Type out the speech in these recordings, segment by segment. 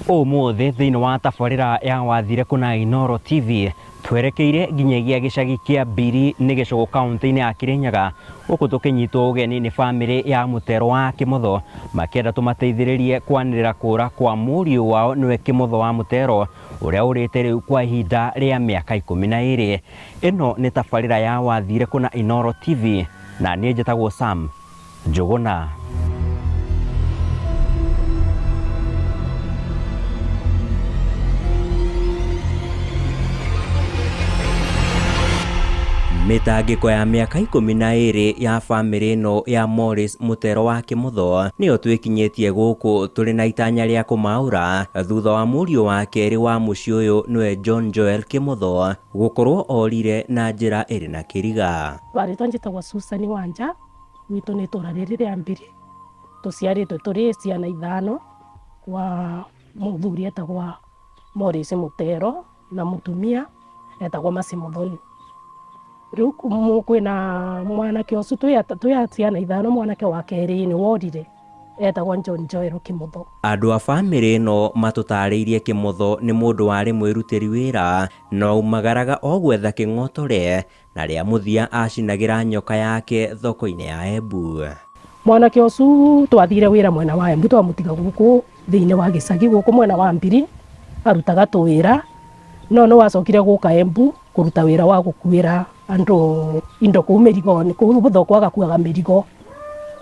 Umuthi thiini wa tabarira ya wathire kuna Inooro TV twerekeire nginyagia gicagi kia Mbiri ni Gicugu kaunti-ini ya Kirinyaga guku tukinyitwo ugeni ni family ya Mutero wa Kimotho makienda tumateithiririe kwanirira kura kwa muriu wao niwe Kimotho wa Mutero uria urite riu kwa ihinda ria miaka 12. Ino ni tabarira ya wathire kuna Inooro TV na nie njitagwo Sam Njuguna. Mitangiko ya miaka 12 ya family no ya Morris Mutero wa Kimotho niyo twikinyetie guku turi na itanya ria kumaura thutha wa muriu wa keri wa muci uyu niwe John Joel Kimotho gukorwo orire na njira iri na kiriga. Barito njitagwo Susan Wanja witu ni tura riri ria Mbiri tuciaritwe turi ciana 5 wa muthuri etagwa Morris Mutero na mutumia etagwa Masi Muthoni. Riu kwina mwanake ucu twi ciana 5 mwanake wa keri ni worire etagwa John Joel Kimotho. Andu a family no matutariirie Kimotho ni mundu wari mwirutiri wira no umagaraga ogwetha king'otore na ria muthia acinagira nyoka yake thoko-ini ya Embu. Mwanake ucu twathire wira mwena wa Embu twamutiga guku thiini wa gicagi guku mwena wa Mbiri arutaga tuwira no wacokire guka Embu kuruta wira wa gukuira andu indo ku mirigoni ku thoko agakuaga mirigo.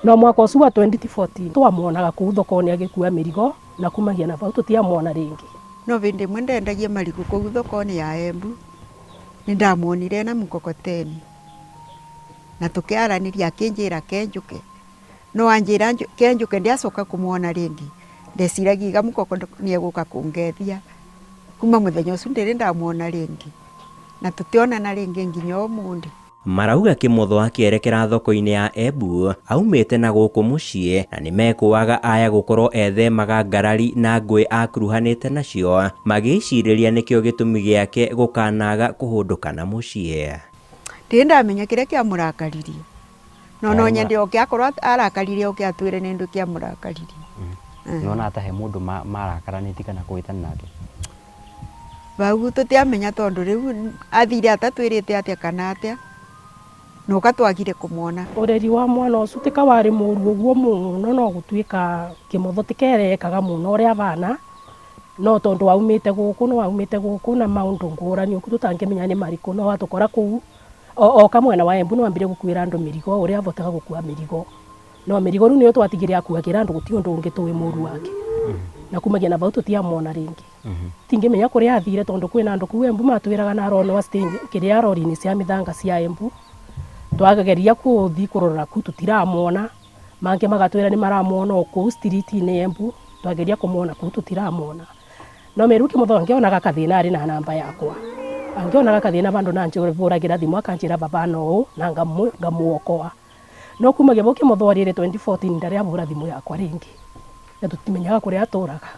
No mwaka ucu wa 2014 twamuonaga ku thoko-ini agikua mirigo na kumagia na vau tutiamuona ringi. No vindi mwe ndendagia marigo ku thoko-ini ya Embu nindamuonire na mkokoteni na tukiaraniria akinjira kenjuke no anjira kenjuke ndiacoka kumuona ringi ndeciragia mkokoteni eguka kungethia kuma muthenya ucu ndiri ndamuona ringi na tutionana ringi nginya umundi. Marauga Kimotho akierekera thoko-ini ya Embu aumite na guku mucii na nimekuaga aya gukorwo ethemaga ngarari na ngui akuruhanite nacio magiciriria nikio gitumi giake gukanaga kuhunduka na mucii. Ndamenya kiria kiamurakaririe no nyende okiakorwo arakaririe okiatwire ni ndu kiamurakaririe. Nona atahe mundu marakaraniti kana kuitana nake vau tutiamenya tondu riu athire atatwirite atia kana atia no katwagire kumwona. Ureri wa mwana ucu tika wari muru uguo muno no gutwika Kimotho tikerekaga muno uria bana no tondu aumite guku na maundu ngurani uku tutangimenya ni mariku no atukora kuu o kamwena wa Embu no ambire gukuira andu mirigo uria abotaga gukua mirigo no mirigo riu niyo twatigire akuagira andu guti undu ungi tuwi muru wake na kumagia na vau tutiamwona ringi. Tingimenya kuria athire tondu kwina andu ku Embu matwiraga na arono stage kiria arori-ini cia mithanga cia Embu twagageria kuthi kurora ku tutiramwona mange magatwira ni maramwona ku street-ini Embu twageria kumwona ku tutiramwona no meru Kimotho angionaga kathina ari na namba yakwa angionaga kathina bandu na njuragira thimu akanjira baba no na ngamuokoa no kumagia bo Kimotho arire 2014 ndari abura thimu yakwa ringi na tutimenyaga kuria aturaga.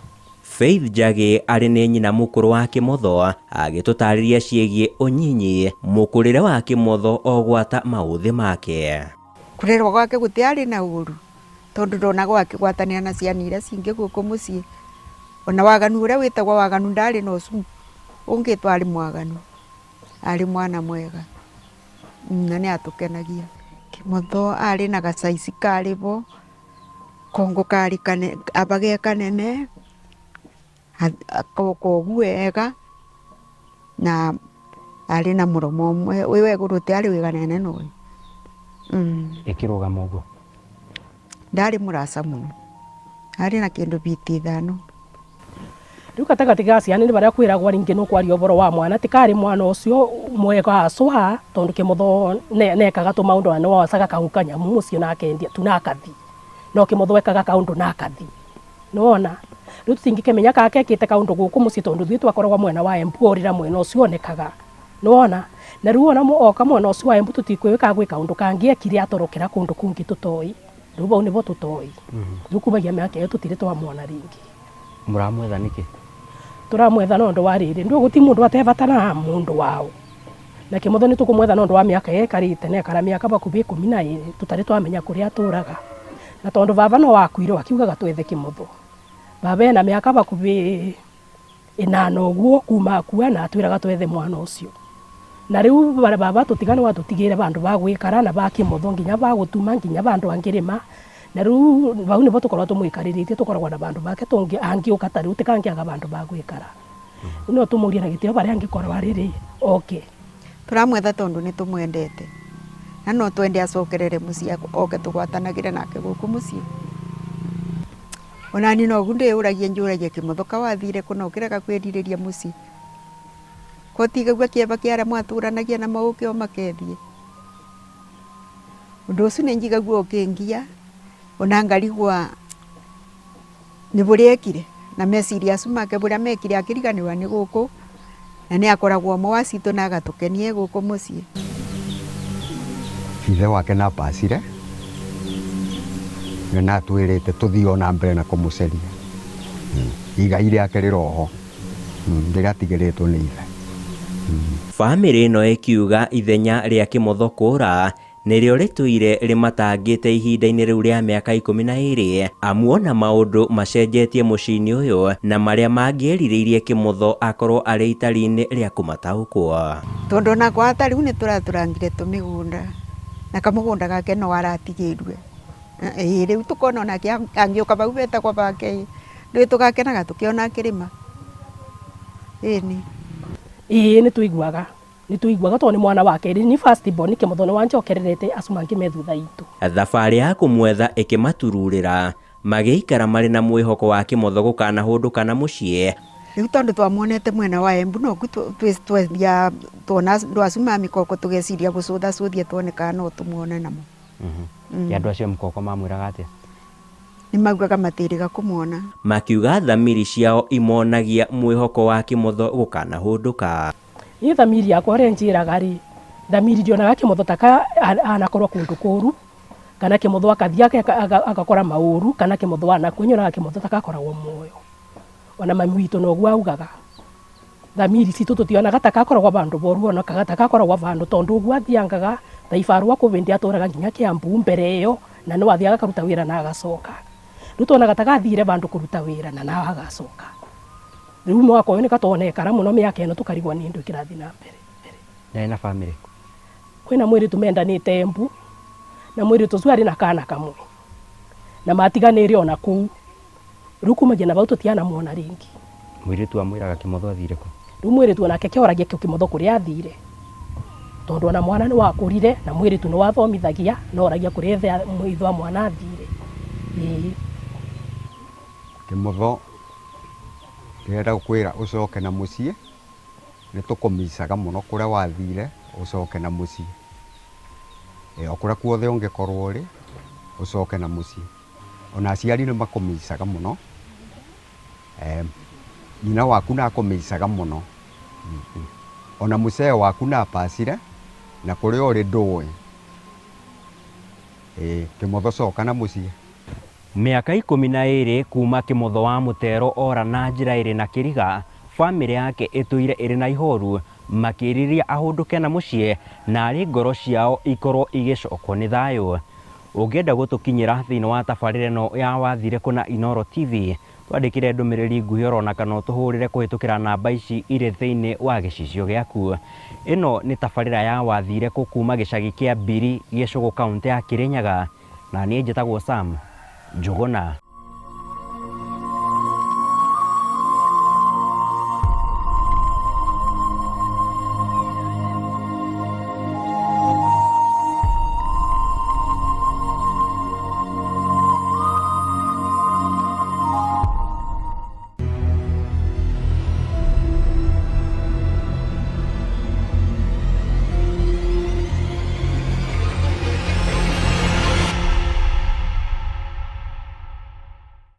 Faith Njagi ari ni nyina mukuru wa Kimotho agitutariria ciegie unyinyi mukurire wa Kimotho ogwata mauthi make. Kurerwa gwake gutiari na uru tondu ndona gwake gwatania na ciana iria cingi guku mucii ona waganu uria witagwa waganu ndari no cu ungitwa ari mwaganu ari mwana mwega na ni atukenagia. Kimotho ari na gacaici karibo kongo kari abage kanene koguo ega na ari na muromo mwe wiwe guruti ari wiganene no ikirugama uguo ndari murasa muno ari na kindu biti 5. Riu katagati ga ciana ni baria kwiragwa ringi no kwaria uboro wa mwana tikari mwana ucio mwega acwa tondu Kimotho nekaga tu maundu ane wacaga kahukanya mucio na akendia tu na akathi no Kimotho ekaga kaundu na akathi nona riu tingikemenya kake kite kaundu guku muci tondu thwi twakoragwa mwena wa Embu orira mwena ucio onekaga nona na riu ona oka mwena ucio wa Embu tutikwika gwika undu kangi ekire atorokera kundu kungi tutoi riu bau nibo tutoi riu kumagia miaka iyo tutire twamwona ringi. Muramwetha niki? Turamwetha nondu wa riri ndu guti mundu atevatana mundu wao na Kimotho ni tukumwetha nondu wa miaka yekarite nekara miaka bakubi 12 tutari twamenya kuria aturaga na tondu baba no wakuire akiugaga twethe Kimotho baba ena miaka bakubi inana uguo kuma akua na atwiraga twethe mwana ucio na riu baba tutigane watutigire bandu ba gwikara na ba kimotho nginya ba gutuma nginya bandu angirima na riu bau nibo tukorwo tumwikariritie tukoragwo na bandu bake tungi angiuka tari utikangiaga bandu ba gwikara no tumuria na gitio bari angikorwo ariri okay turamwetha tondu ni tumwendete na no twende acokerere mucii oke tugwatanagire nake guku mucii ona ni no gunde uragie njuragie kimothoka wathire kuna ukirega kwiririria mucii kotigagwa kieba kiara mwaturanagia na mauke o makethie undu ucio ni njigagua ukingia ona ngarigwa ni buriekire na meciria acu make buria mekire akiriganirwa ni guku na ni akoragwo mo wacitu na agatukenie guku mucii ithe wake na pasire na atwirite tuthio na mbere na kumuceria igai riake riroho ndiratigiriitwo ni ithe. Family ino ikiuga ithenya ria Kimotho kura nirio rituire rimatangite ihinda-ini riu ria miaka 12 amuona maundu macenjetie mucii-ini uyu na maria mangieririirie Kimotho akorwo ari itari-ini ria kumataukwo tondu na kwa atari ni turaturangire tumigunda na kamugunda gake no aratigirwe riu tukona na angiuka bau beta kwa bake riu tugakenaga tukiona kirima ni tuiguaga tondu ni mwana wake ni first born Kimotho ni wanjokererete acumangi methutha itu thabari ya kumwetha ikimatururira magiikara mari na mwihoko wa Kimotho gukana hundukana mucii riu tondu twamuonete mwena wa Embu no twethia tuona ndwacuma mikoko tugeciria gucutha cuthie tuone kana no tumuone namo andu acio mukoko mamwiraga atia ni maugaga matiriga kumuona makiuga thamiri ciao imonagia mwihoko wa Kimotho gukana hunduka ni thamiri yakwa renjiraga ri thamiri ndionaga Kimotho taka anakorwo kundu kuru kana Kimotho akathia agakora mauru kana Kimotho anakwenyonaga Kimotho takakoragwo muoyo ona mami witu no gwa ugaga thamiri citu tutionaga takakoragwo bandu boru ona takakoragwo bandu tondu gwa thiangaga taifarwa kubindi aturaga nginya Kiambu mbere iyo na no athiaga karuta wira na agacoka riu tuonaga takathire bandu kuruta wira na na agacoka riu mwaka uyu nikatonekara muno miaka ino tukarigwa ni ndu kirathi na mbere na family kwina mwiri tumendanite Embu na mwiri tucu ari na kana kamwe na matiganire ona kuu riu kumagia na bau tutiana muona ringi mwiri tu amwiraga Kimotho athire ku riu mwiri tu onake kioragia Kimotho kuria athire tondu ona mwana ni wakurire na mwiri tu ni wathomithagia no oragia kuria mwithwa mwana athire Kimotho ndĩrenda kwĩra ũcoke na mũciĩ nĩ tũkũmicaga mũno kũrĩa wathire ũcoke na mũciĩ o kũrĩa kuothe ũngĩkorwo ũrĩ ũcoke na mũciĩ ona aciari nĩ makũmicaga mũno nyina waku na akũmicaga mũno ona mũcee waku na pasire na kũrĩa ũrĩ ndũĩ Kimotho coka na mũciĩ. Miaka 12 kuma Kimotho wa Mutero ora na njira iri na kiriga family yake ituire iri na ihoru makiriria ahunduke na mucii na ari ngoro ciao ikorwo igicokwo ni thayo ungenda gutukinyira thiini wa tabarire no ya wathire kuna Inoro TV twandikire ndumiriri nguhi orona kana tuhurire kuhitukira namba ici iri thiini wa gicicio giaku ino ni tabarira ya wathire kuma gicagi kia Mbiri Gicugu kaunti ya Kirinyaga na nie njitagwo Sam Njuguna.